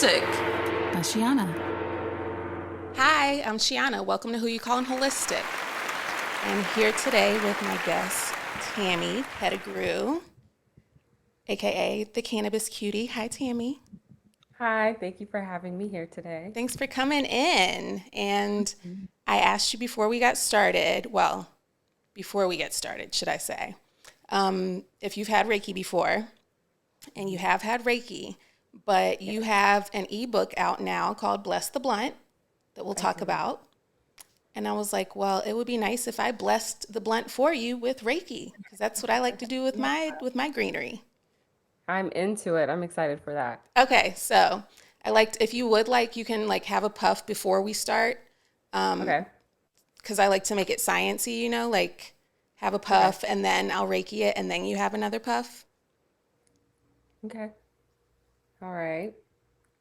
Holistic by Shiana. Hi, I'm Shiana. Welcome to Who You Callin' Holistic. I'm here today with my guest, Tammy Pettigrew, aka the Cannabis Cutie. Hi, Tammy. Hi, thank you for having me here today. Thanks for coming in. And I asked you before we get started, should I say, if you've had Reiki before, and you have had Reiki, but you have an ebook out now called Bless the Blunt that we'll talk about. And I was like, well, it would be nice if I blessed the blunt for you with Reiki, because that's what I like to do with my greenery. I'm into it. I'm excited for that. Okay, so if you would like, you can like have a puff before we start. Okay. Because I like to make it sciencey, like have a puff and then I'll Reiki it and then you have another puff. Okay. All right.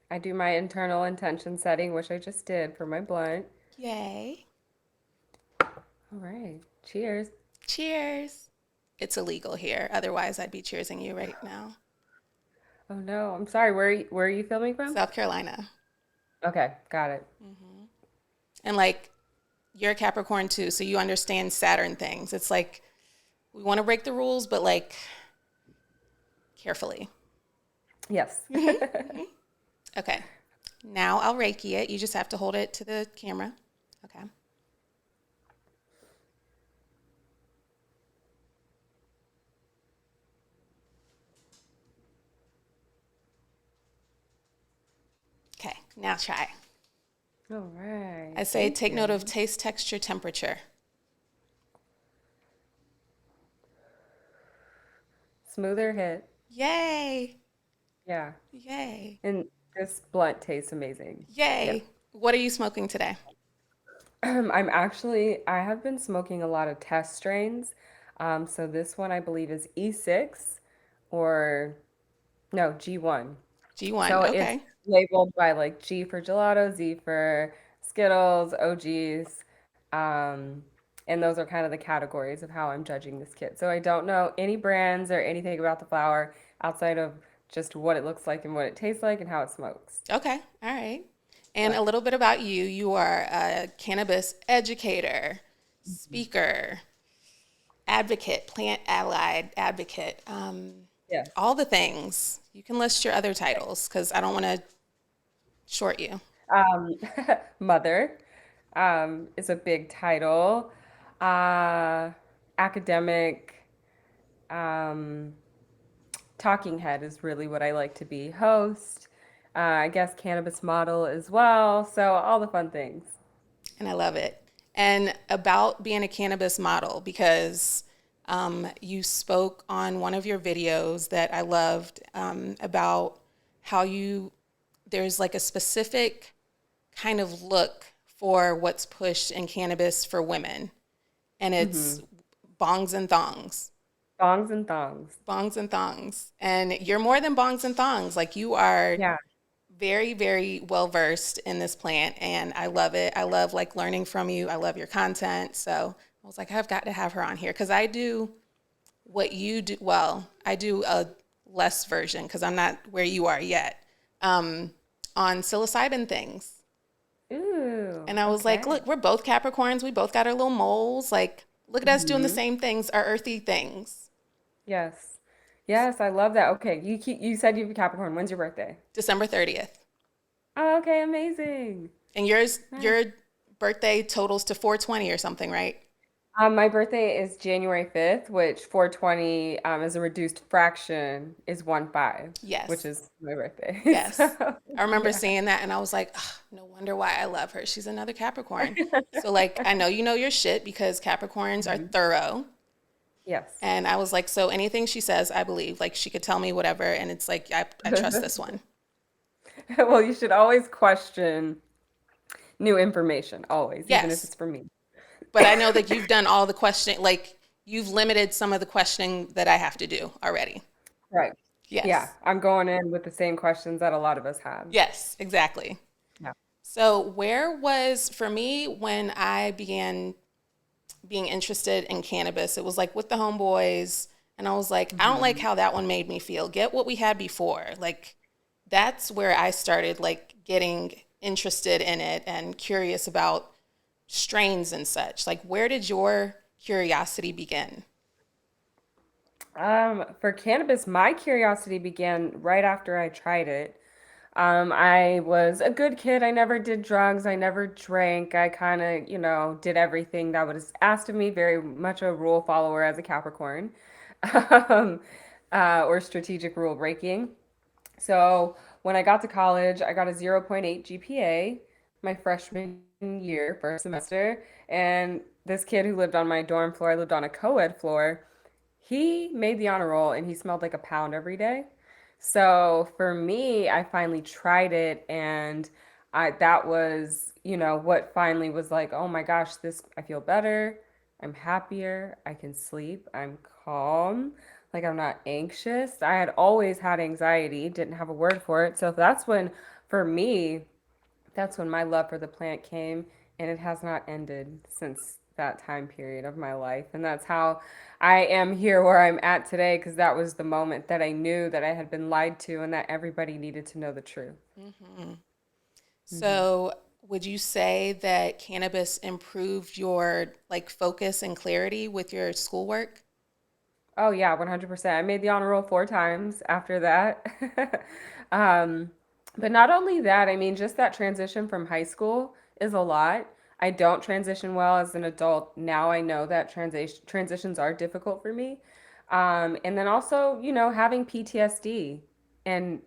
I do my internal intention setting, which I just did for my blunt. Yay. All right. Cheers. Cheers. It's illegal here. Otherwise, I'd be cheersing you right now. Oh no, I'm sorry. Where are you filming from? South Carolina. Okay, got it. And like, you're a Capricorn too, so you understand Saturn things. It's like, we want to break the rules, but like, carefully. Yes. Okay. Now I'll Reiki it. You just have to hold it to the camera. Okay. Okay, now try. All right. I say Thank take you. note of taste, texture, temperature. Smoother hit. Yay. Yeah. Yay. And this blunt tastes amazing. Yeah. Yay. What are you smoking today? I have been smoking a lot of test strains. So this one I believe is E6 or no, G1. G1. So it's Okay. labeled by like G for gelato, Z for Skittles, OGs. Um, and those are kind of the categories of how I'm judging this kit. So I don't know any brands or anything about the flower outside of just what it looks like and what it tastes like and how it smokes. Okay. All right. And Yeah. a little bit about you. You are a cannabis educator, speaker, advocate, plant allied advocate, Yes. all the things. You can list your other titles because I don't want to short you. Um, Mother is a big title. Uh, Academic, um, talking head is really what I like to be. Host, I guess cannabis model as well. So all the fun things. And I love it. And about being a cannabis model, because you spoke on one of your videos that I loved about how there's like a specific kind of look for what's pushed in cannabis for women. And it's bongs and thongs. Bongs and thongs. Bongs and thongs. And you're more than bongs and thongs. Like you are Yeah. very, very well versed in this plant, and I love it. I love like learning from you. I love your content. So I was like, I've got to have her on here because I do what you do. Well, I do a less version because I'm not where you are yet on psilocybin things. Ooh. And I was like, Okay. look, we're both Capricorns. We both got our little moles. Like, look at us doing the same things, our earthy things. Yes. Yes, I love that. Okay, you said you're a Capricorn. When's your birthday? December 30th. Oh, okay, amazing. And Nice. your birthday totals to 420 or something, right? My birthday is January 5th, which 420 as a reduced fraction is 1/5, which Yes. is my birthday. Yes. So, I remember yeah. seeing that and I was like, "Ugh, no wonder why I love her. She's another Capricorn." So like I know you know your shit because Capricorns are Mhm. thorough. Yes. And I was like, so anything she says, I believe. Like she could tell me whatever and it's like I trust this one. Well, you should always question new information, always, even if Yes. it's for me. But I know that you've done all the questioning, like you've limited some of the questioning that I have to do already. Right. Yeah, Yes. I'm going in with the same questions that a lot of us have. Yes, exactly. Yeah. So where was for me when I began being interested in cannabis. It was like with the homeboys. And I was like, I don't like Hmm. how that one made me feel. Get what we had before. Like, that's where I started like getting interested in it and curious about strains and such. Like, where did your curiosity begin? For cannabis, my curiosity began right after I tried it. I was a good kid. I never did drugs. I never drank. I kind of, did everything that was asked of me, very much a rule follower as a Capricorn, um, or strategic rule breaking. So when I got to college, I got a zero point 0.8 GPA my freshman year, first semester. And this kid who lived on my dorm floor, I lived on a co-ed floor, he made the honor roll and he smelled like a pound every day. So for me, I finally tried it and that was, what finally was like, oh my gosh, this I feel better. I'm happier. I can sleep. I'm calm. Like I'm not anxious. I had always had anxiety, didn't have a word for it. So that's when for me, that's when my love for the plant came, and it has not ended since that time period of my life. And that's how I am here where I'm at today, because that was the moment that I knew that I had been lied to and that everybody needed to know the truth. Hmm. So, would you say that cannabis improved your like focus and clarity with your schoolwork? Oh yeah, 100%. I made the honor roll 4 times after that. um, but not only that, I mean, just that transition from high school is a lot. I don't transition well as an adult. Now I know that transitions are difficult for me. And then also, having PTSD and,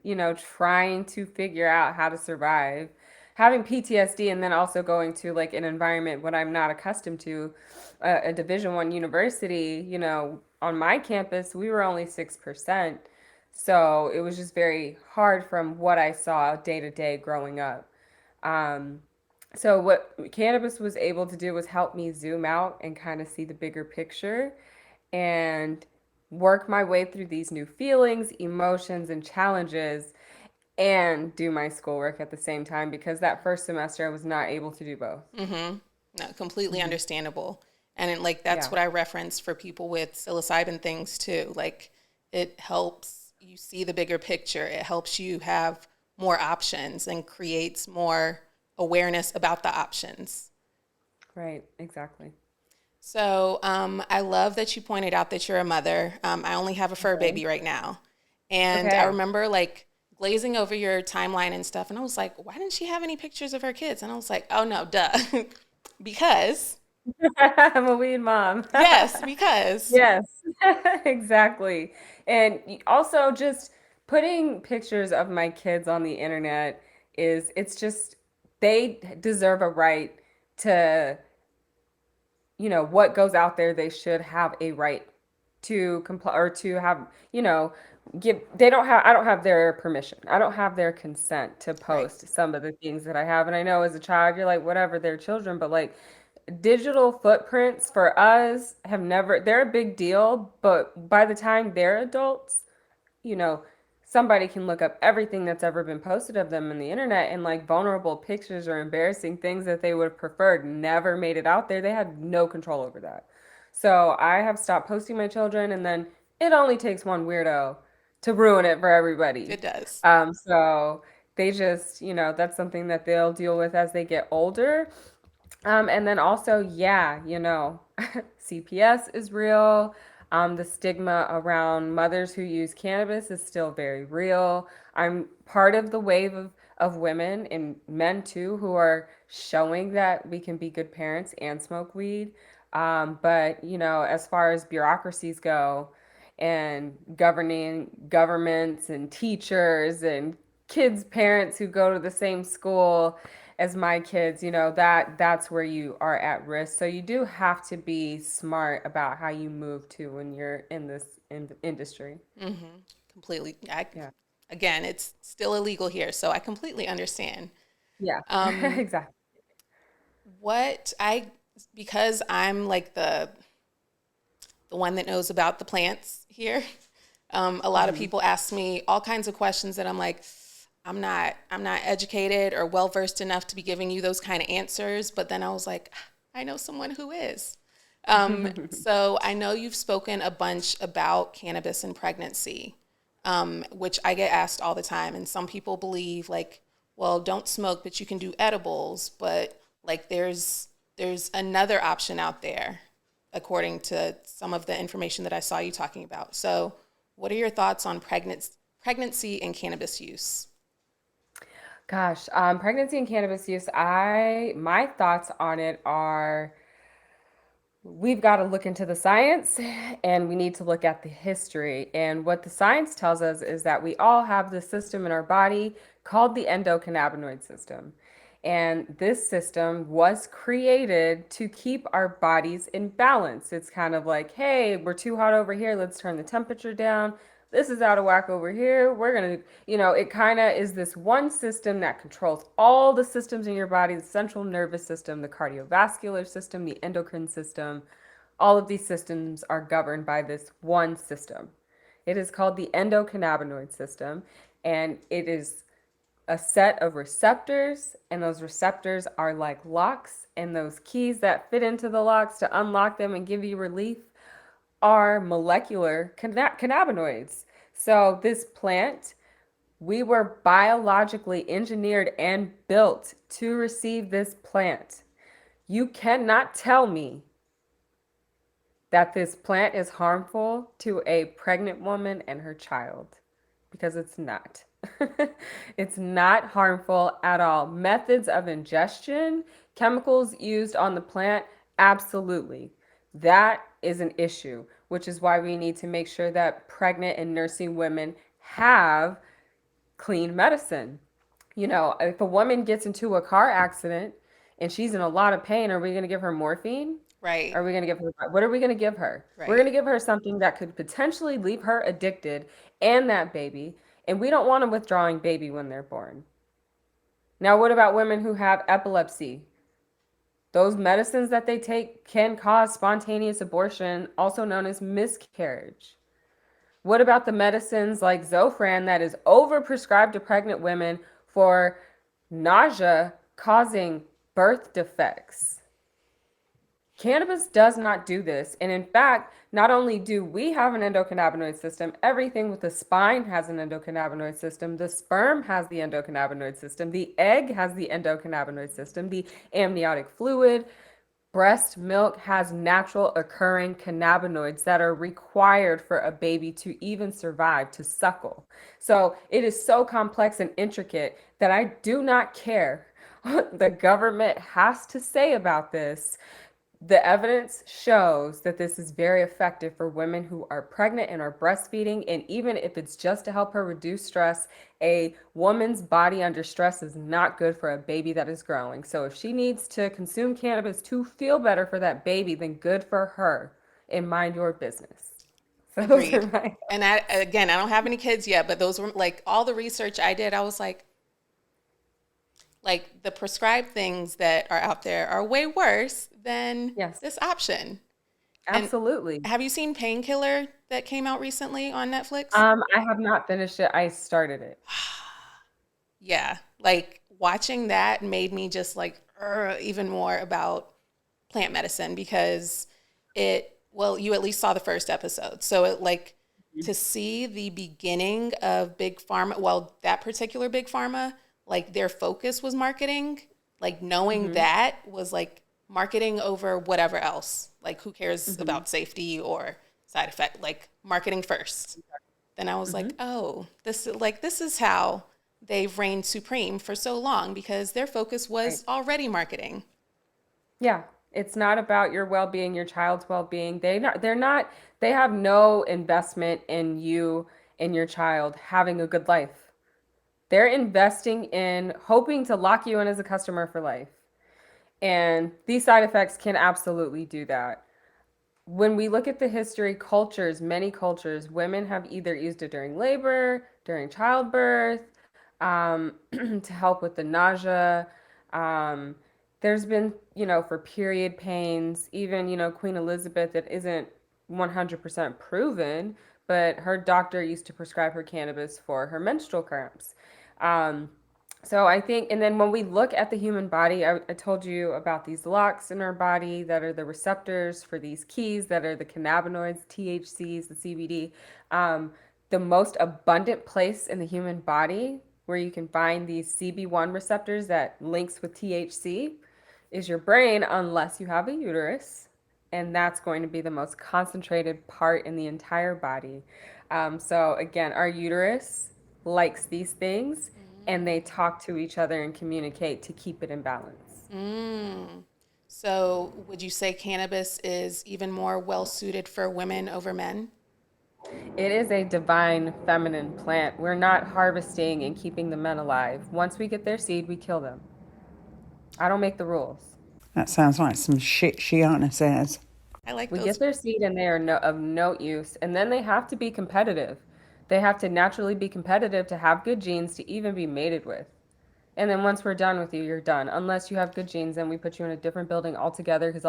trying to figure out how to survive. Having PTSD and then also going to like an environment what I'm not accustomed to, a Division 1 university, on my campus, we were only 6%. So it was just very hard from what I saw day to day growing up. Um, so what cannabis was able to do was help me zoom out and kind of see the bigger picture and work my way through these new feelings, emotions, and challenges and do my schoolwork at the same time because that first semester I was not able to do both. No, completely Hmm. understandable. And like that's Yeah. what I reference for people with psilocybin things too. Like it helps you see the bigger picture. It helps you have more options and creates more awareness about the options. Right. Exactly. So I love that you pointed out that you're a mother. I only have a fur Okay. baby right now. And I Okay. remember like glazing over your timeline and stuff. And I was like, why didn't she have any pictures of her kids? And I was like, oh no, duh. Because, I'm a weed mom. yes, because Yes, exactly. And also just putting pictures of my kids on the internet it's just they deserve a right to, what goes out there, they should have a right to comply or to have, give they don't have I don't have their permission. I don't have their consent to right. post some of the things that I have. And I know as a child you're like whatever, they're children, but like digital footprints for us have never they're a big deal, but by the time they're adults, you know, somebody can look up everything that's ever been posted of them on the internet and like vulnerable pictures or embarrassing things that they would have preferred never made it out there. They had no control over that. So I have stopped posting my children, and then it only takes one weirdo to ruin it for everybody. It does. So they just, that's something that they'll deal with as they get older. And then also, yeah, CPS is real. The stigma around mothers who use cannabis is still very real. I'm part of the wave of women and men too who are showing that we can be good parents and smoke weed. But, as far as bureaucracies go and governing governments and teachers and kids' parents who go to the same school, as my kids, that's where you are at risk. So you do have to be smart about how you move to when you're in this industry. Completely. Yeah. Again, it's still illegal here, so I completely understand. Yeah. Um, Exactly. what I, because I'm like the one that knows about the plants here, a lot of Hmm. people ask me all kinds of questions that I'm like, I'm not educated or well versed enough to be giving you those kind of answers. But then I was like, I know someone who is. So I know you've spoken a bunch about cannabis and pregnancy. which I get asked all the time. And some people believe like, well, don't smoke, but you can do edibles. But like, there's another option out there, according to some of the information that I saw you talking about. So, what are your thoughts on pregnancy and cannabis use? Gosh, pregnancy and cannabis use, my thoughts on it are we've got to look into the science and we need to look at the history. And what the science tells us is that we all have this system in our body called the endocannabinoid system. And this system was created to keep our bodies in balance. It's kind of like, hey, we're too hot over here. Let's turn the temperature down. This is out of whack over here. We're going to, it kind of is this one system that controls all the systems in your body, the central nervous system, the cardiovascular system, the endocrine system. All of these systems are governed by this one system. It is called the endocannabinoid system, and it is a set of receptors, and those receptors are like locks, and those keys that fit into the locks to unlock them and give you relief are molecular cannabinoids. So, this plant, we were biologically engineered and built to receive this plant. You cannot tell me that this plant is harmful to a pregnant woman and her child because it's not. It's not harmful at all. Methods of ingestion, chemicals used on the plant, absolutely. That is an issue, which is why we need to make sure that pregnant and nursing women have clean medicine. If a woman gets into a car accident and she's in a lot of pain, are we going to give her morphine? Right, Are we going to give her, what are we going to give her? We're going right. to give her something that could potentially leave her addicted and that baby. And we don't want a withdrawing baby when they're born. Now, what about women who have epilepsy? Those medicines that they take can cause spontaneous abortion, also known as miscarriage. What about the medicines like Zofran that is overprescribed to pregnant women for nausea causing birth defects? Cannabis does not do this. And in fact, not only do we have an endocannabinoid system, everything with the spine has an endocannabinoid system, the sperm has the endocannabinoid system, the egg has the endocannabinoid system, the amniotic fluid, breast milk has natural occurring cannabinoids that are required for a baby to even survive, to suckle. So it is so complex and intricate that I do not care what the government has to say about this. The evidence shows that this is very effective for women who are pregnant and are breastfeeding. And even if it's just to help her reduce stress, a woman's body under stress is not good for a baby that is growing. So if she needs to consume cannabis to feel better for that baby, then good for her. And mind your business. So those are Agreed. my And again, I don't have any kids yet, but those were like all the research I did. I was like the prescribed things that are out there are way worse than yes, this option. And absolutely. have you seen Painkiller that came out recently on Netflix? I have not finished it. I started it. Yeah, like watching that made me just like even more about plant medicine because well, you at least saw the first episode. So it like to see the beginning of Big Pharma, well, that particular Big Pharma, like their focus was marketing, like knowing Mm-hmm. that was like marketing over whatever else. Like who cares Mm-hmm. about safety or side effect, like marketing first. Then I was Mm-hmm. like, "Oh, this is how they've reigned supreme for so long because their focus Right. was already marketing." Yeah, it's not about your well-being, your child's well-being. They have no investment in you and your child having a good life. They're investing in hoping to lock you in as a customer for life. And these side effects can absolutely do that. When we look at the history, many cultures, women have either used it during labor, during childbirth, to help with the nausea. Um, there's been, for period pains, even, Queen Elizabeth, it isn't 100% proven, but her doctor used to prescribe her cannabis for her menstrual cramps. Um, so I think, and then when we look at the human body, I told you about these locks in our body that are the receptors for these keys that are the cannabinoids, THCs, the CBD. Um, the most abundant place in the human body where you can find these CB1 receptors that links with THC is your brain, unless you have a uterus. And that's going to be the most concentrated part in the entire body. So, again, our uterus likes these things and they talk to each other and communicate to keep it in balance. Mm. So, would you say cannabis is even more well suited for women over men? It is a divine feminine plant. We're not harvesting and keeping the men alive. Once we get their seed, we kill them. I don't make the rules. That sounds like some shit Shiana says. I like We those. get their seed and they are of no use. And then they have to be competitive. They have to naturally be competitive to have good genes to even be mated with. And then once we're done with you, you're done. Unless you have good genes, then we put you in a different building altogether because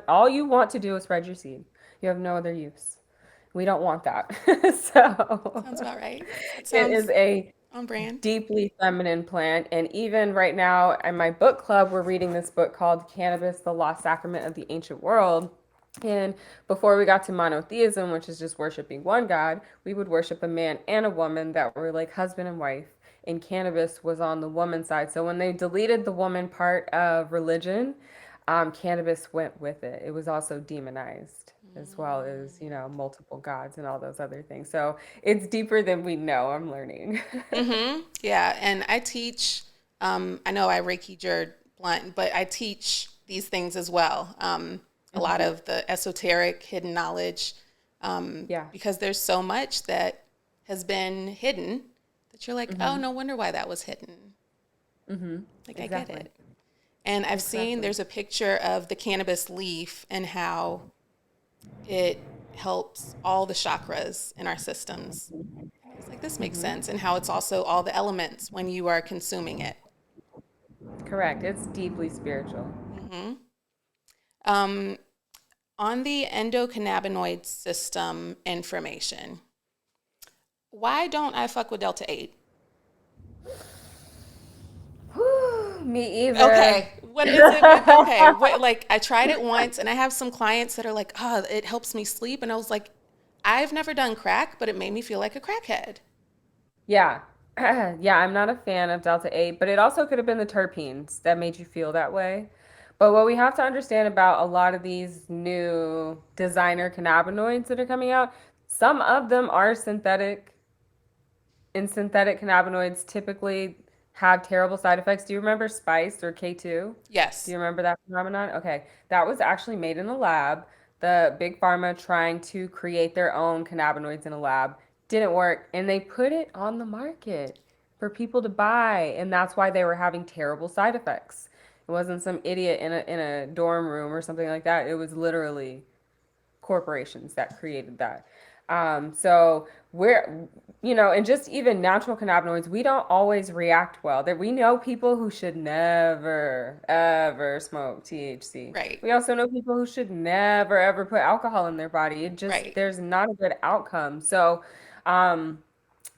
all you want to do is spread your seed. You have no other use. We don't want that. So Sounds about right. That it is sounds a on brand. deeply feminine plant. And even right now in my book club, we're reading this book called Cannabis, the Lost Sacrament of the Ancient World. And before we got to monotheism, which is just worshiping one God, we would worship a man and a woman that were like husband and wife. And cannabis was on the woman's side. So when they deleted the woman part of religion, cannabis went with it. It was also demonized, as well as, multiple gods and all those other things. So it's deeper than we know, I'm learning. Mm-hmm. Yeah, and I teach. I know I Reiki'd your blunt, but I teach these things as well. A lot of the esoteric hidden knowledge, Yeah. because there's so much that has been hidden that you're like, oh, no wonder why that was hidden. Like I get Exactly. it. And I've seen Exactly. there's a picture of the cannabis leaf and how it helps all the chakras in our systems. And I was like, this makes sense. And how it's also all the elements when you are consuming it. Correct. It's deeply spiritual. Um, on the endocannabinoid system information, why don't I fuck with Delta 8? Whew, me either. Okay, what is it with, okay, what, like, I tried it once and I have some clients that are like, oh, it helps me sleep. And I was like, I've never done crack, but it made me feel like a crackhead. Yeah. Yeah, I'm not a fan of Delta 8, but it also could have been the terpenes that made you feel that way. But what we have to understand about a lot of these new designer cannabinoids that are coming out, some of them are synthetic, and synthetic cannabinoids typically have terrible side effects. Do you remember Spice or K2? Do Yes. you remember that phenomenon? Okay, that was actually made in a lab. The big pharma trying to create their own cannabinoids in a lab didn't work, and they put it on the market for people to buy, and that's why they were having terrible side effects. It wasn't some idiot in a dorm room or something like that. It was literally corporations that created that. So we're, and just even natural cannabinoids, we don't always react well. That we know people who should never ever smoke THC. Right. We also know people who should never ever put alcohol in their body. It just Right. there's not a good outcome. So, um,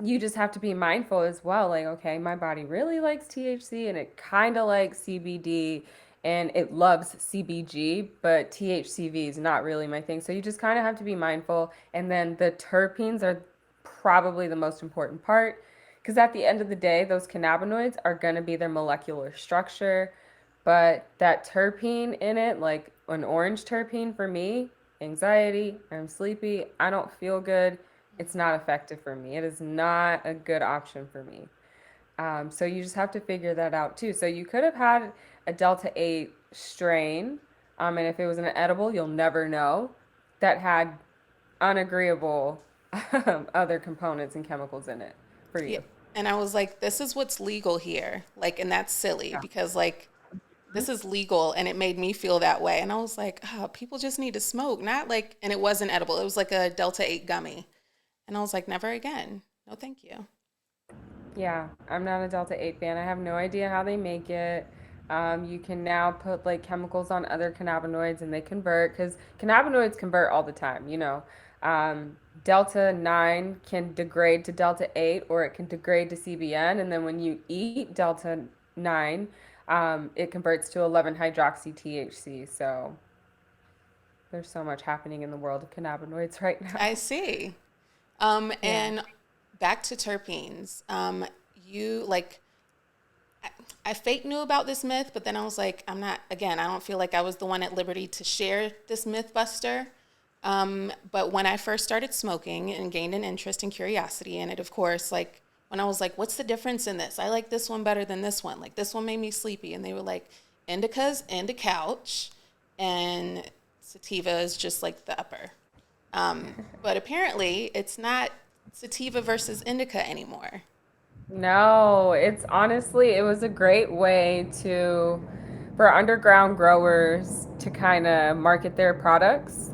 you just have to be mindful as well. Like, okay, my body really likes THC and it kind of likes CBD and it loves CBG, but THCV is not really my thing. So you just kind of have to be mindful. And then the terpenes are probably the most important part because at the end of the day, those cannabinoids are going to be their molecular structure. But that terpene in it, like an orange terpene for me, anxiety, I'm sleepy, I don't feel good, it's not effective for me. It is not a good option for me. So you just have to figure that out too. So you could have had a Delta 8 strain, and if it was an edible, you'll never know, that had unagreeable other components and chemicals in it for Yeah. you. And I was like, this is what's legal here. Like, and that's silly Yeah. because, like, this is legal. And it made me feel that way. And I was like, oh, people just need to smoke, not like, and it wasn't edible. It was like a Delta 8 gummy. And I was like, never again. No, thank you. Yeah, I'm not a Delta 8 fan. I have no idea how they make it. You can now put like chemicals on other cannabinoids and they convert because cannabinoids convert all the time. Delta 9 can degrade to Delta 8 or it can degrade to CBN. And then when you eat Delta 9, it converts to 11 hydroxy THC. So there's so much happening in the world of cannabinoids right I now. see. Yeah. And back to terpenes. You like, I fake knew about this myth, but then I was like, I'm not, again, I don't feel like I was the one at liberty to share this myth buster. But when I first started smoking and gained an interest and curiosity in it, of course, like when I was like, what's the difference in this? I like this one better than this one. Like this one made me sleepy. And they were like, indica's indica couch and sativa is just like the upper. But apparently it's not sativa versus indica anymore. No, it's honestly, it was a great way for underground growers to kind of market their products.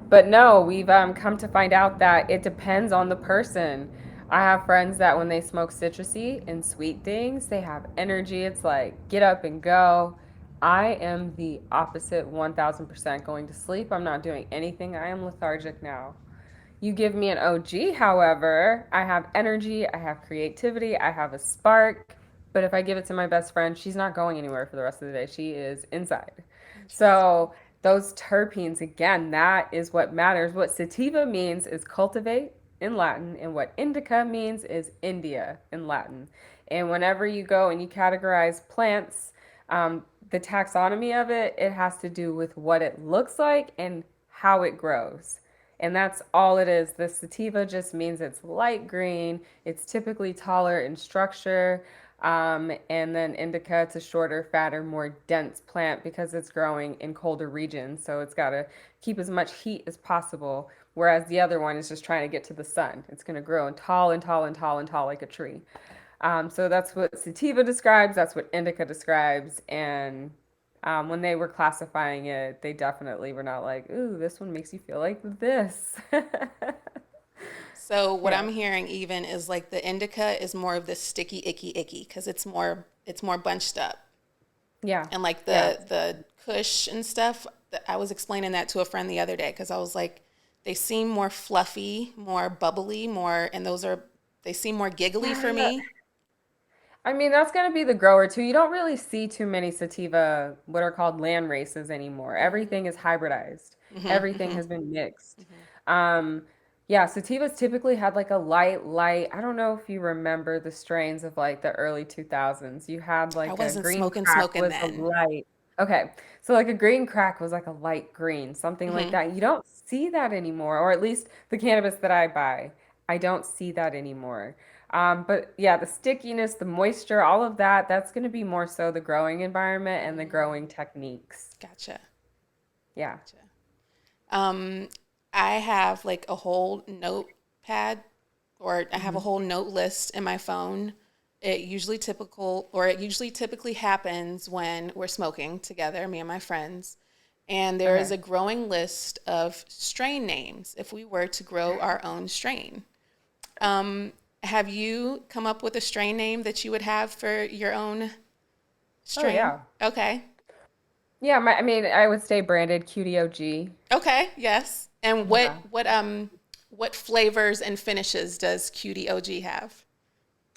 But no, we've come to find out that it depends on the person. I have friends that when they smoke citrusy and sweet things, they have energy. It's like get up and go. I am the opposite 1000% going to sleep. I'm not doing anything. I am lethargic now. You give me an OG, however, I have energy, I have creativity, I have a spark. But if I give it to my best friend, she's not going anywhere for the rest of the day. She is inside. Interesting. So, those terpenes, again, that is what matters. What sativa means is cultivate in Latin, and what indica means is India in Latin. And whenever you go and you categorize plants, the taxonomy of it, it has to do with what it looks like and how it grows. And that's all it is. The sativa just means it's light green. It's typically taller in structure. And then indica, it's a shorter, fatter, more dense plant because it's growing in colder regions. So it's got to keep as much heat as possible. Whereas the other one is just trying to get to the sun. It's going to grow and tall and tall and tall and tall like a tree. So that's what sativa describes. That's what indica describes. And when they were classifying it, they definitely were not like, "Ooh, this one makes you feel like this." So what Yeah, I'm hearing even is like the indica is more of the sticky, icky because it's more bunched up. yeah, And like yeah. the Kush and stuff, I was explaining that to a friend the other day because I was like, they seem more fluffy, more bubbly, more, and they seem more giggly for Yeah. me. I mean, that's going to be the grower too. You don't really see too many sativa, what are called land races anymore. Everything is hybridized. Everything has been mixed. Um, yeah, sativas typically had like a light. I don't know if you remember the strains of like the early 2000s. You had I like a wasn't green smoking crack smoking was a then. light. Okay, so like a green crack was like a light green, something like that. You don't see that anymore, or at least the cannabis that I buy. I don't see that anymore. But yeah, the stickiness, the moisture, all of that, that's going to be more so the growing environment and the growing techniques. Gotcha. Yeah. Gotcha. Um, I have like a whole notepad or I have a Hmm. whole note list in my phone. It usually typically happens when we're smoking together, me and my friends. And there is Okay. a growing list of strain names if we were to grow our own strain. Um, have you come up with a strain name that you would have for your own Oh, strain? yeah. Okay. Yeah, I mean, I would stay branded QDOG. Okay, yes. And what Yeah. what um what flavors and finishes does QDOG have?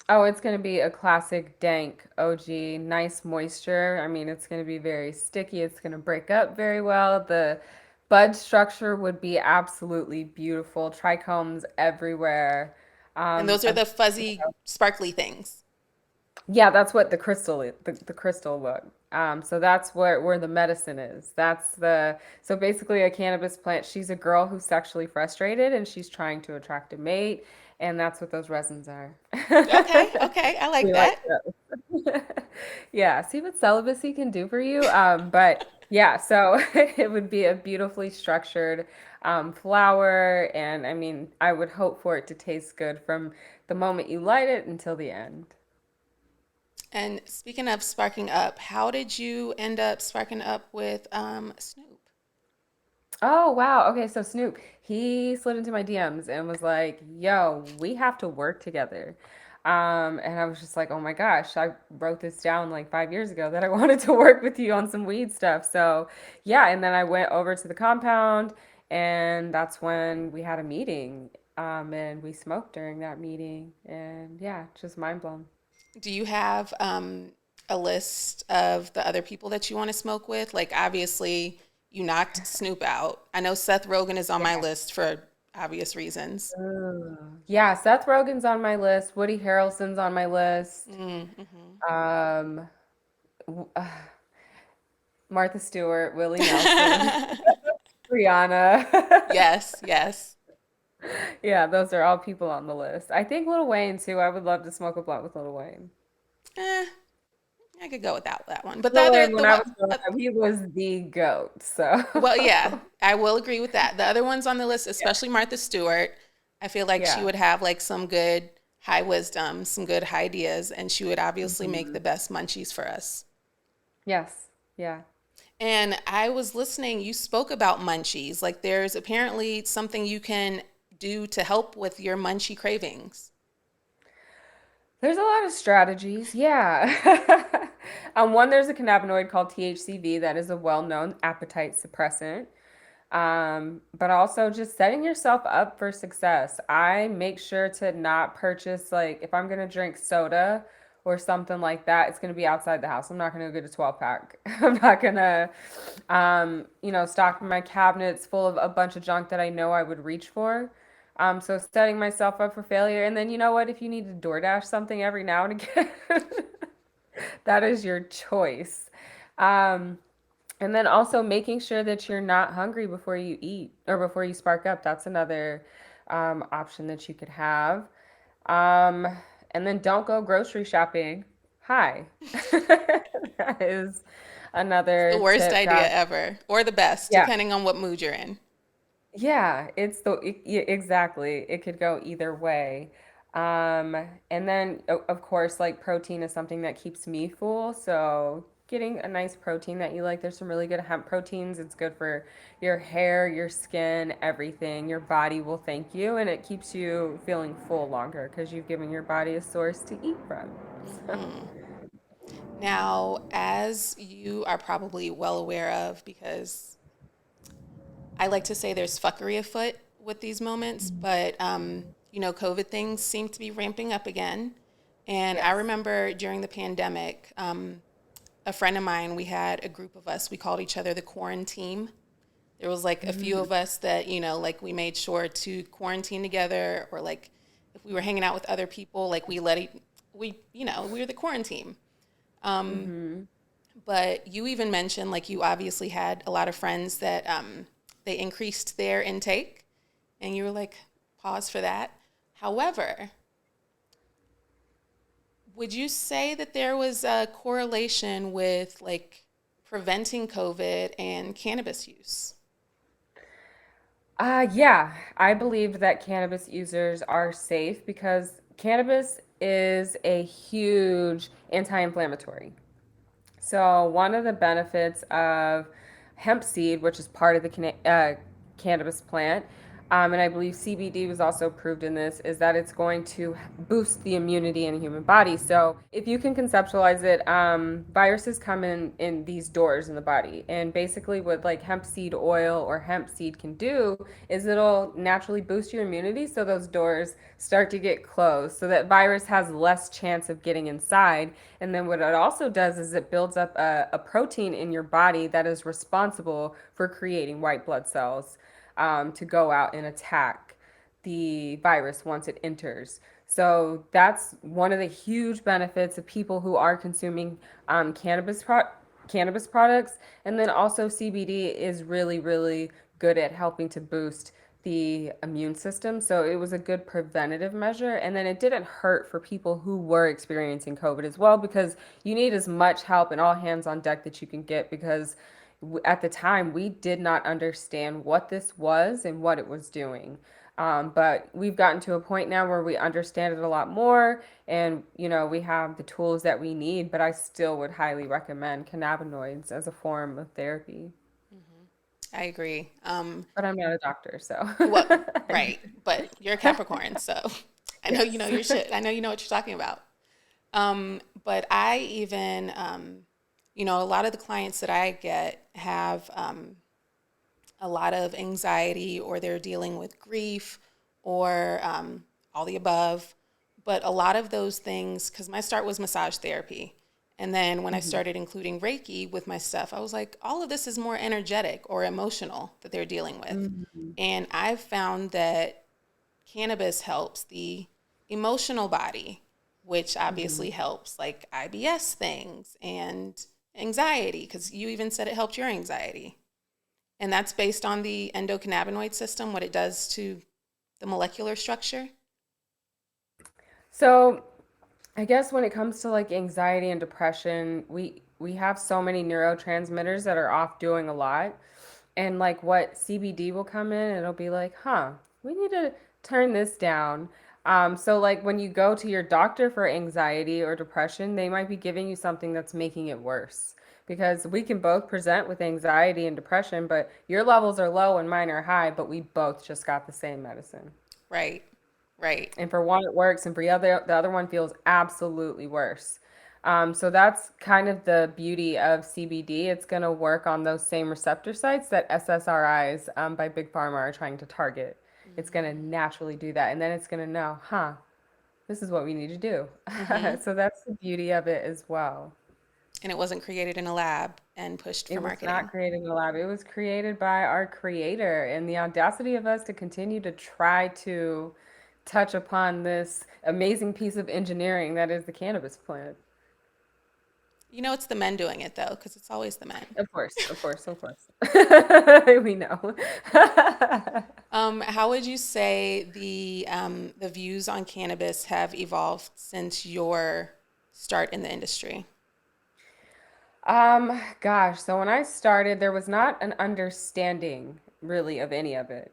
Oh, it's going to be a classic dank OG, nice moisture. I mean, it's going to be very sticky. It's going to break up very well. The bud structure would be absolutely beautiful. Trichomes everywhere. And those are A the fuzzy, sparkly things. Yeah, that's what the crystal the crystal look. So that's where the medicine is. So basically a cannabis plant. She's a girl who's sexually frustrated and she's trying to attract a mate, and that's what those resins are. Okay, okay, I like We like that. those. Yeah, see what celibacy can do for you. But yeah, so it would be a beautifully structured flower, and I mean, I would hope for it to taste good from the moment you light it until the end. And speaking of sparking up, how did you end up sparking up with Snoop? Oh, wow. Okay, so Snoop, he slid into my DMs and was like, "Yo, we have to work together." And I was just like, "Oh my gosh, I wrote this down like 5 years ago that I wanted to work with you on some weed stuff." So, yeah, and then I went over to the compound and that's when we had a meeting. And we smoked during that meeting and yeah, just mind blown. Do you have a list of the other people that you want to smoke with? Like, obviously, you knocked Snoop out. I know Seth Rogen is on my list for obvious reasons. Ugh. Yeah, Seth Rogen's on my list. Woody Harrelson's on my list. Mm-hmm. Um, Martha Stewart, Willie Nelson, Rihanna. Yes, yes. Yeah, those are all people on the list. I think Lil Wayne too. I would love to smoke a blunt with Lil Wayne. Eh, I could go without that one. But the Lil other, Wayne, the when I what? was growing up, he was the goat. So, Well, yeah, I will agree with that. The other ones on the list, yeah, especially Martha Stewart, I feel like she yeah. would have like some good high wisdom, some good ideas, and she would obviously make the Mhm. best munchies for us. Yes, yeah. And I was listening, you spoke about munchies. Like there's apparently something you can do to help with your munchie cravings. There's a lot of strategies. Yeah. One, there's a cannabinoid called THCV that is a well-known appetite suppressant. But also just setting yourself up for success. I make sure to not purchase, like, if I'm gonna drink soda or something like that, it's gonna be outside the house. I'm not gonna get a 12 pack. I'm not gonna, stock my cabinets full of a bunch of junk that I know I would reach for. So setting myself up for failure. And then you know what? If you need to DoorDash something every now and again, that is your choice. Um, and then also making sure that you're not hungry before you eat or before you spark up. That's another option that you could have. Um, and then don't go grocery shopping. Hi. That is It's the another worst tip, idea guys. ever, or the best, Yeah. depending on what mood you're in. Yeah, yeah, exactly. It could go either way. Um, and then of course, like protein is something that keeps me full. So getting a nice protein that you like. There's some really good hemp proteins. It's good for your hair, your skin, everything. Your body will thank you, and it keeps you feeling full longer because you've given your body a source to eat from. So, Hmm. Now, as you are probably well aware of, because I like to say there's fuckery afoot with these moments, but COVID things seem to be ramping up again. And I yes. remember during the pandemic, a friend of mine, we had a group of us, we called each other the quarantine. There was like a few Mm, of us that, like we made sure to quarantine together, or like if we were hanging out with other people, like we were the quarantine. mm-hmm. But you even mentioned like you obviously had a lot of friends that they increased their intake, and you were like, pause for that. However, would you say that there was a correlation with like preventing COVID and cannabis use? Yeah, I believe that cannabis users are safe because cannabis is a huge anti-inflammatory. So, one of the benefits of hemp seed, which is part of the cannabis plant, and I believe CBD was also approved in this, is that it's going to boost the immunity in a human body. So, if you can conceptualize it, viruses come in these doors in the body, and basically, what like hemp seed oil or hemp seed can do is it'll naturally boost your immunity, so those doors start to get closed, so that virus has less chance of getting inside. And then what it also does is it builds up a protein in your body that is responsible for creating white blood cells to go out and attack the virus once it enters. So that's one of the huge benefits of people who are consuming cannabis products. And then also CBD is really, really good at helping to boost the immune system. So it was a good preventative measure. And then it didn't hurt for people who were experiencing COVID as well, because you need as much help and all hands on deck that you can get, because at the time we did not understand what this was and what it was doing. But we've gotten to a point now where we understand it a lot more, and we have the tools that we need. But I still would highly recommend cannabinoids as a form of therapy. I agree. But I'm not a doctor, so. Well, right, but you're a Capricorn, so I know you know Yes. your shit. I know you know what you're talking about. But I even, a lot of the clients that I get have a lot of anxiety, or they're dealing with grief, or all the above. But a lot of those things, because my start was massage therapy. And then when I started including Reiki with my stuff, I was like, all of this is more energetic or emotional that they're dealing with. Mhm. And I've found that cannabis helps the emotional body, which obviously Mhm. helps like IBS things and anxiety, because you even said it helped your anxiety. And that's based on the endocannabinoid system, what it does to the molecular structure. So I guess when it comes to like anxiety and depression, we have so many neurotransmitters that are off doing a lot. And like what CBD will come in, it'll be like, huh, we need to turn this down. So like when you go to your doctor for anxiety or depression, they might be giving you something that's making it worse. Because we can both present with anxiety and depression, but your levels are low and mine are high, but we both just got the same medicine. Right, right. And for one it works and for the other one feels absolutely worse. So that's kind of the beauty of CBD. It's going to work on those same receptor sites that SSRIs by Big Pharma are trying to target. It's going to naturally do that, and then it's going to know, huh, this is what we need to do. Mm-hmm. So that's the beauty of it as well. And it wasn't created in a lab and pushed for It was not marketing. created in a lab. It was created by our creator, and the audacity of us to continue to try to touch upon this amazing piece of engineering that is the cannabis plant. You know, it's the men doing it though, because it's always the men. Of course, of course, of course. We know. How would you say the views on cannabis have evolved since your start in the industry? Gosh, so when I started, there was not an understanding really of any of it.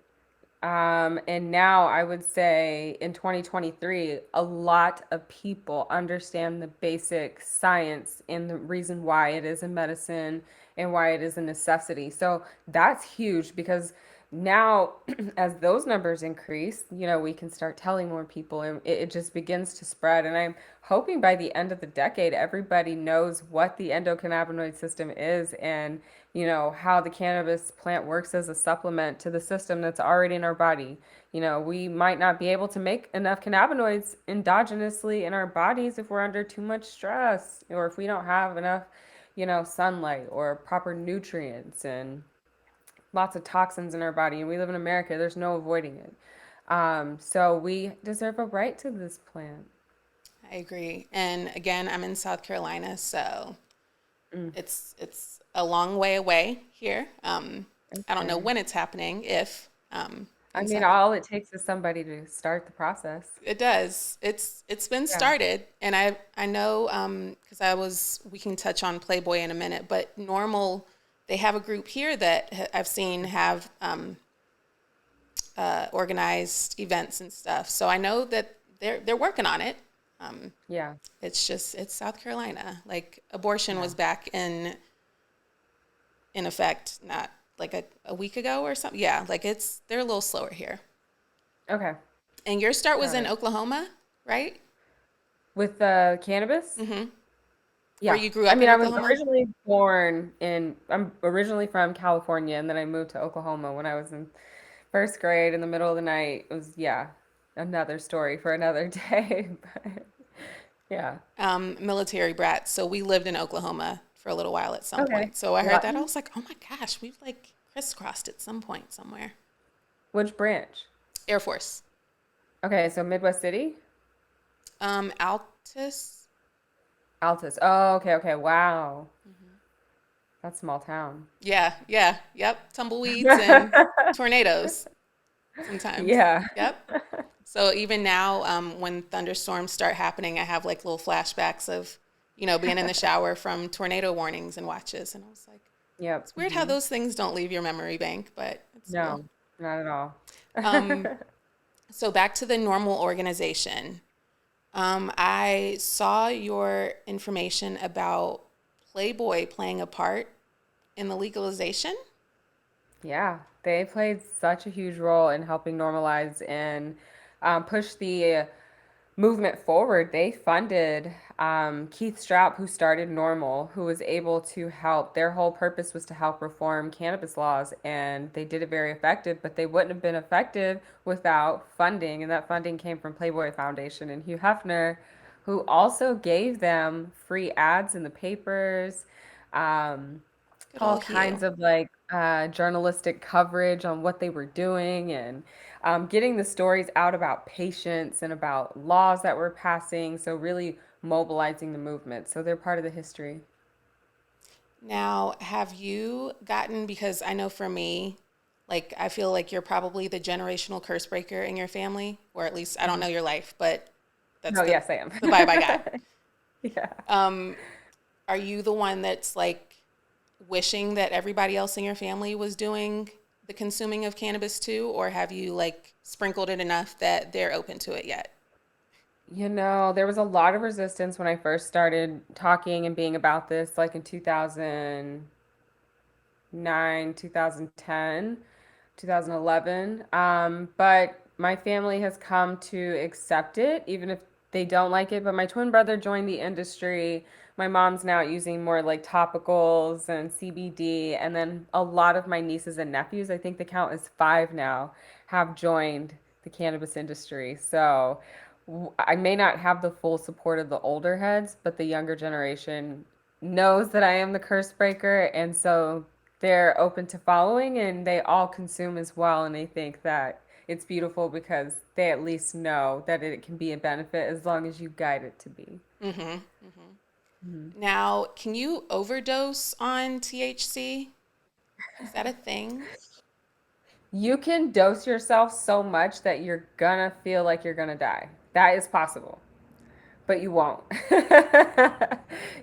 And now I would say in 2023, a lot of people understand the basic science and the reason why it is a medicine and why it is a necessity. So that's huge because now, as those numbers increase, we can start telling more people and it just begins to spread. And I'm hoping by the end of the decade, everybody knows what the endocannabinoid system is and how the cannabis plant works as a supplement to the system that's already in our body. We might not be able to make enough cannabinoids endogenously in our bodies if we're under too much stress or if we don't have enough, sunlight or proper nutrients and lots of toxins in our body. And we live in America, there's no avoiding it. So we deserve a right to this plant. I agree. And again, I'm in South Carolina, so Mm, it's a long way away here. I don't know okay. when it's happening, if I in mean, South. all it takes is somebody to start the process. It does. It's been Yeah. started, and I know because we can touch on Playboy in a minute, but Normal, they have a group here that I've seen have organized events and stuff. So I know that they're working on it. Um, Yeah. it's South Carolina. Like abortion Yeah. was back in effect not like a week ago or something. Yeah, like they're a little slower here. Okay. And your start was Got in it. Oklahoma, right? With cannabis? Mm-hmm. Or Yeah. you grew I up mean, in I was Oklahoma? originally I'm originally from California and then I moved to Oklahoma when I was in first grade in the middle of the night. It was, yeah, another story for another day. But yeah. Military brat. So we lived in Oklahoma for a little while at some Okay. point. So I heard Yeah. that. I was like, oh my gosh, we've like crisscrossed at some point somewhere. Which branch? Air Force. Okay, so Midwest City? Altus. Altus. Oh, okay, okay. Wow. That's small town. Yeah, yeah, yep. Tumbleweeds and tornadoes sometimes. Yeah. Yep. So even now, when thunderstorms start happening, I have like little flashbacks of, being in the shower from tornado warnings and watches. And I was like, Yep. it's weird how those things don't leave your memory bank, but it's cool. No, not at all. Um, so back to the Normal organization. I saw your information about Playboy playing a part in the legalization. Yeah, they played such a huge role in helping normalize and push the movement forward. They funded Keith Straup, who started Normal, who was able to help. Their whole purpose was to help reform cannabis laws, and they did it very effective, but they wouldn't have been effective without funding, and that funding came from Playboy Foundation and Hugh Hefner, who also gave them free ads in the papers, um, Good all old kinds Hugh. of like journalistic coverage on what they were doing and getting the stories out about patients and about laws that were passing. So, really mobilizing the movement. So, they're part of the history. Now, have you gotten, because I know for me, like I feel like you're probably the generational curse breaker in your family, or at least I don't know your life, but that's No, yes, I am. the vibe I got. Yeah. Are you the one that's like wishing that everybody else in your family was doing the consuming of cannabis too, or have you like sprinkled it enough that they're open to it yet? There was a lot of resistance when I first started talking and being about this, like in 2009, 2010, 2011. But my family has come to accept it, even if they don't like it. But my twin brother joined the industry. My mom's now using more like topicals and CBD. And then a lot of my nieces and nephews, I think the count is five now, have joined the cannabis industry. So I may not have the full support of the older heads, but the younger generation knows that I am the curse breaker. And so they're open to following and they all consume as well. And they think that it's beautiful because they at least know that it can be a benefit as long as you guide it to be. Now, can you overdose on THC? Is that a thing? You can dose yourself so much that you're gonna feel like you're gonna die. That is possible. But you won't.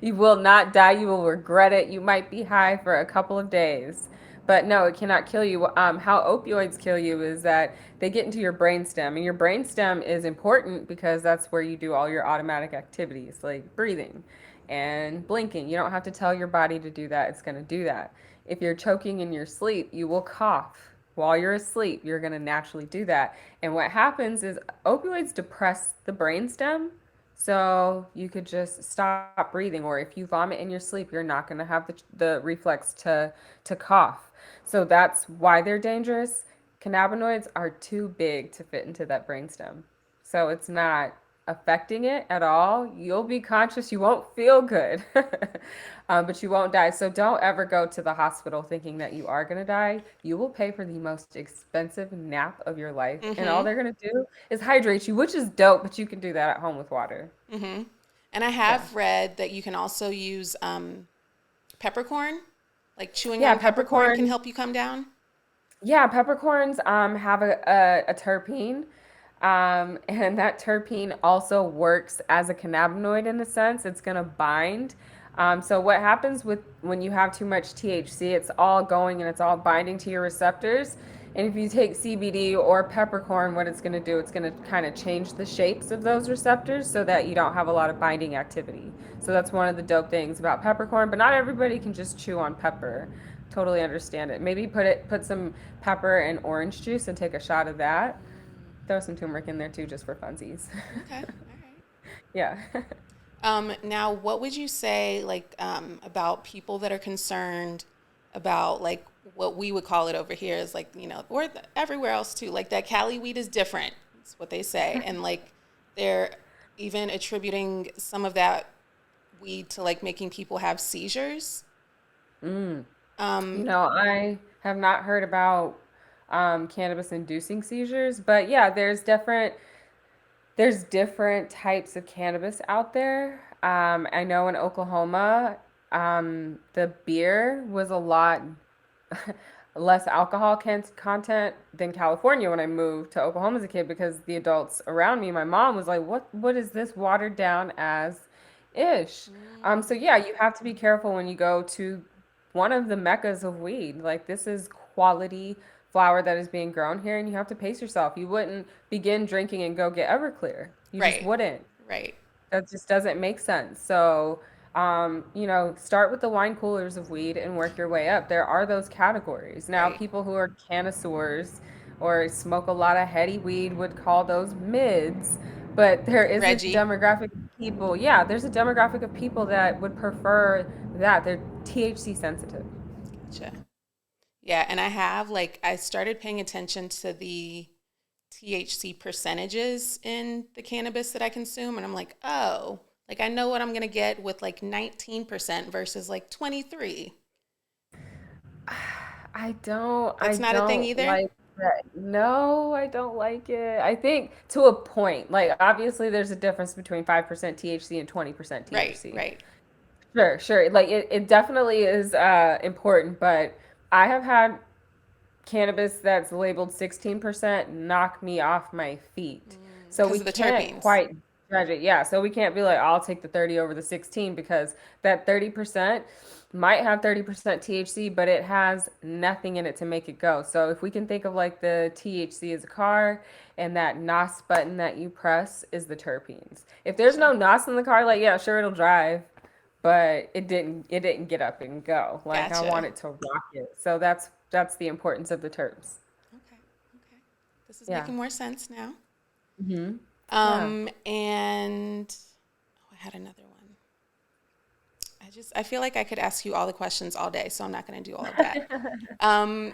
You will not die. You will regret it. You might be high for a couple of days. But no, it cannot kill you. How opioids kill you is that they get into your brainstem, and your brainstem is important because that's where you do all your automatic activities like breathing and blinking. You don't have to tell your body to do that, it's going to do that. If you're choking in your sleep, you will cough. While you're asleep, you're going to naturally do that. And what happens is opioids depress the brainstem, so you could just stop breathing, or if you vomit in your sleep, you're not going to have the reflex to cough. So that's why they're dangerous. Cannabinoids are too big to fit into that brainstem. So it's not affecting it at all. You'll be conscious, you won't feel good, but you won't die. So don't ever go to the hospital thinking that you are going to die. You will pay for the most expensive nap of your life, and all they're going to do is hydrate you, which is dope, but you can do that at home with water. And I Yeah. have read that you can also use peppercorn, like chewing Yeah, on peppercorn can peppercorn. help you come down. Yeah, peppercorns have a terpene, and that terpene also works as a cannabinoid in a sense. It's going to bind. So what happens with when you have too much THC, it's all going and it's all binding to your receptors. And if you take CBD or peppercorn, what it's going to do, it's going to kind of change the shapes of those receptors so that you don't have a lot of binding activity. So that's one of the dope things about peppercorn, but not everybody can just chew on pepper. Totally understand it. Maybe put some pepper and orange juice and take a shot of that. Throw some turmeric in there too, just for funsies. Okay, all right. Yeah. Now, what would you say, like, about people that are concerned about, like, what we would call it over here is like, or everywhere else too, like that Cali weed is different. That's what they say, and like they're even attributing some of that weed to like making people have seizures. I have not heard about cannabis inducing seizures, but yeah, there's different types of cannabis out there. I know in Oklahoma, the beer was a lot less alcohol content than California when I moved to Oklahoma as a kid because the adults around me, my mom was like, "What is this watered down as ish?" So yeah, you have to be careful when you go to one of the meccas of weed. Like this is quality flower that is being grown here, and you have to pace yourself. You wouldn't begin drinking and go get Everclear. You just Right, wouldn't. right, That just doesn't make sense. So, start with the wine coolers of weed and work your way up. There are those categories. Now, right. people who are connoisseurs or smoke a lot of heady weed would call those mids. But there is a Reggie, demographic of people, yeah, there's a demographic of people that would prefer that. They're THC sensitive. gotcha. Yeah, and I have like I started paying attention to the THC percentages in the cannabis that I consume. And I'm like, oh, like I know what I'm going to get with like 19% versus like 23. I don't That's not a thing either? like that. No, I don't like it. I think to a point. Like obviously there's a difference between 5% THC and 20% Right, THC. right. Sure, sure. Like it definitely is important, but I have had cannabis that's labeled 16% knock me off my feet. So Because we of the can't terpenes. quite judge it. Yeah, so we can't be like, I'll take the 30 over the 16 because that 30% might have 30% THC, but it has nothing in it to make it go. So if we can think of like the THC as a car and that NOS button that you press is the terpenes. If there's no Gotcha. NOS in the car, like yeah, sure it'll drive, but it didn't get up and go. Like I Gotcha. want it to rock it. So that's the importance of the terps. Okay, okay. This is Yeah. making more sense now. Hmm. Yeah. And oh, I had another one. I feel like I could ask you all the questions all day, so I'm not going to do all of that. Um,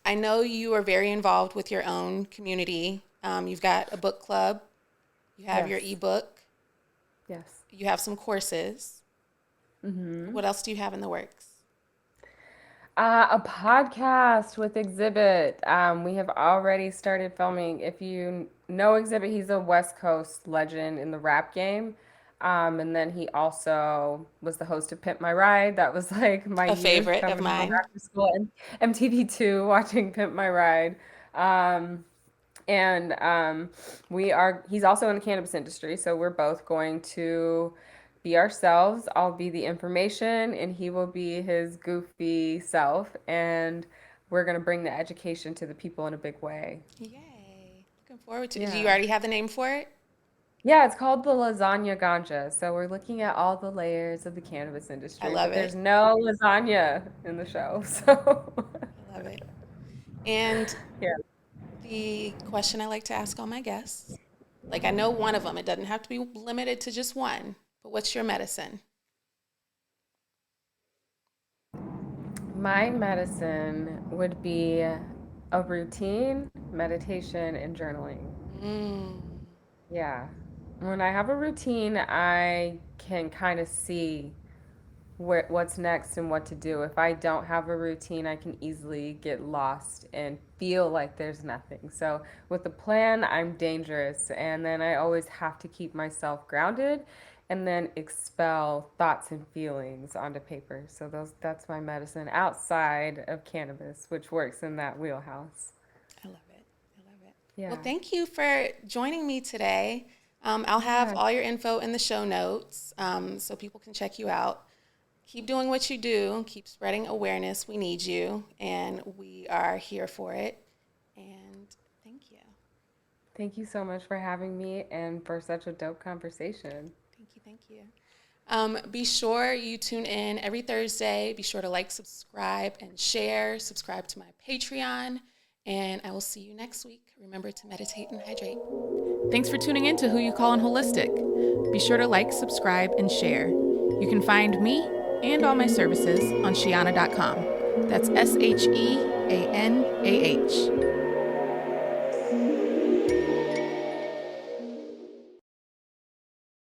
I know you are very involved with your own community. You've got a book club, you have your Yes. ebook, Yes. you have some courses. Hmm. What else do you have in the works? A podcast with Exhibit. We have already started filming. If you know Exhibit, he's a West Coast legend in the rap game. And then he also was the host of Pimp My Ride. That was like my A youth favorite of coming home mine. after school and MTV2 watching Pimp My Ride. Um, and he's also in the cannabis industry, so we're both going to be ourselves. I'll be the information and he will be his goofy self, and we're going to bring the education to the people in a big way. Yay. Looking forward to it. Do you Yeah. already have the name for it? Yeah, it's called the lasagna ganja. So we're looking at all the layers of the cannabis I industry, love but there's it. no lasagna in the show. So I love it. And yeah. the question I like to ask all my guests, like I know one of them, it doesn't have to be limited to just one, but what's your medicine? My medicine would be a routine, meditation, and journaling. Mm, Yeah. When I have a routine, I can kind of see what's next and what to do. If I don't have a routine, I can easily get lost and feel like there's nothing. So with a plan, I'm dangerous, and then I always have to keep myself grounded and then expel thoughts and feelings onto paper. So that's my medicine outside of cannabis, which works in that wheelhouse. I love it. I love it. Well, Yeah. thank you for joining me today. I'll have Yeah. all your info in the show notes so people can check you out. Keep doing what you do, keep spreading awareness. We need you, and we are here for it. And thank you. Thank you so much for having me and for such a dope conversation. Thank you. Thank you. Be sure you tune in every Thursday. Be sure to like, subscribe, and share. Subscribe to my Patreon, and I will see you next week. Remember to meditate and hydrate. Thanks for tuning in to Who You Callin' Holistic. Be sure to like, subscribe, and share. You can find me and all my services on Sheanah.com. That's SheAnah.